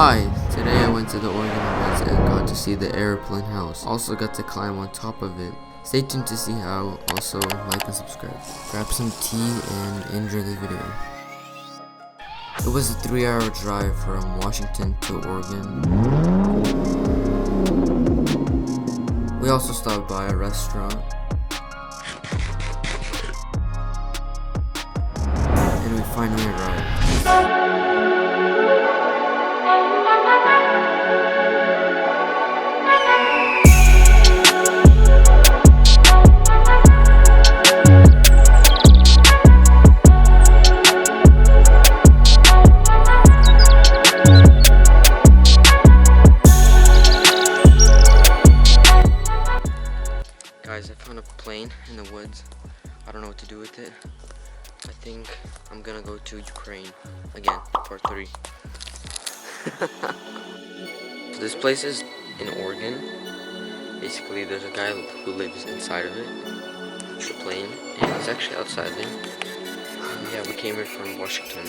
Hi, today I went to the Oregon Woods and got to see the airplane house. Also got to climb on top of it. Stay tuned to see how. Also like and subscribe. Grab some tea and enjoy the video. It was a 3-hour drive from Washington to Oregon. We also stopped by a restaurant. And we finally arrived. Guys, I found a plane in the woods. I don't know what to do with it. I think I'm gonna go to Ukraine again, part 3. So this place is in Oregon. Basically, there's a guy who lives inside of it, the plane, and he's actually outside there. And yeah, we came here from Washington.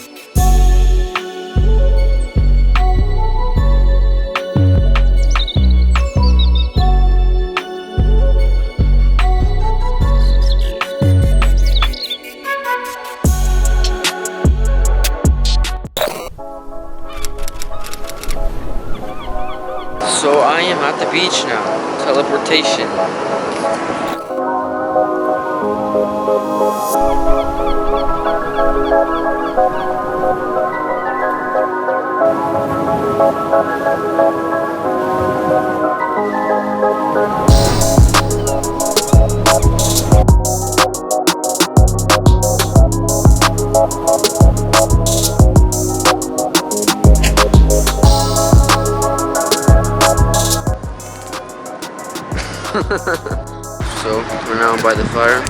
So I am at the beach now. Teleportation. So we're now by the fire.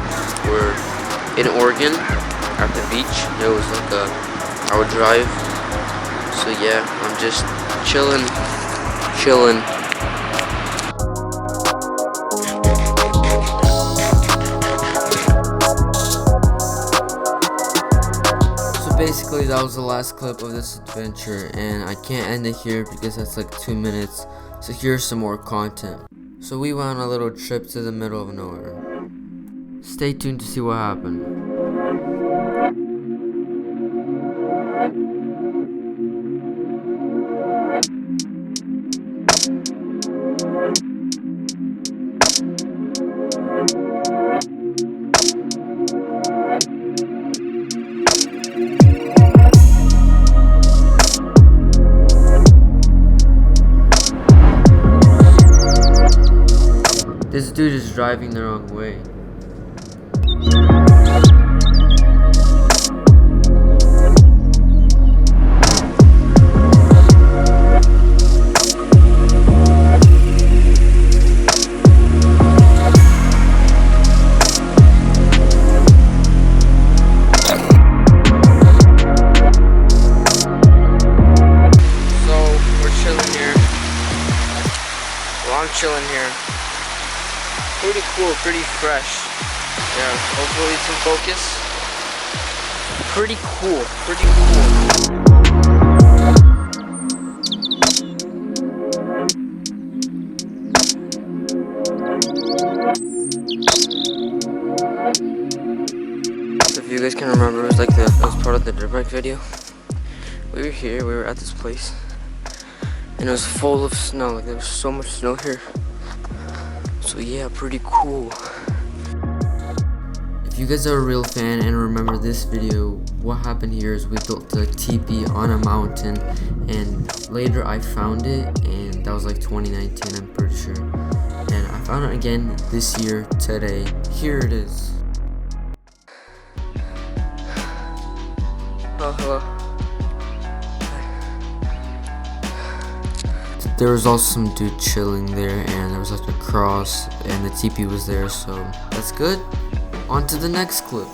We're in Oregon at the beach. It was like a hour drive. So yeah, I'm just chilling. So basically that was the last clip of this adventure, and I can't end it here because that's like 2 minutes. So here's some more content. So we went on a little trip to the middle of nowhere. Stay tuned to see what happened. This dude is driving the wrong way. So we're chilling here. Well, I'm chilling here. Pretty cool, pretty fresh. Yeah, hopefully it's in focus. Pretty cool, pretty cool. So if you guys can remember, it was like it was part of the dirt bike video. We were here, we were at this place, and it was full of snow. Like there was so much snow here. So yeah, pretty cool. If you guys are a real fan and remember this video, what happened here is we built the teepee on a mountain, and later I found it, and that was like 2019, I'm pretty sure. And I found it again this year, today. Here it is. Oh, hello. There was also some dude chilling there, and there was like a cross, and the teepee was there, so that's good. On to the next clip.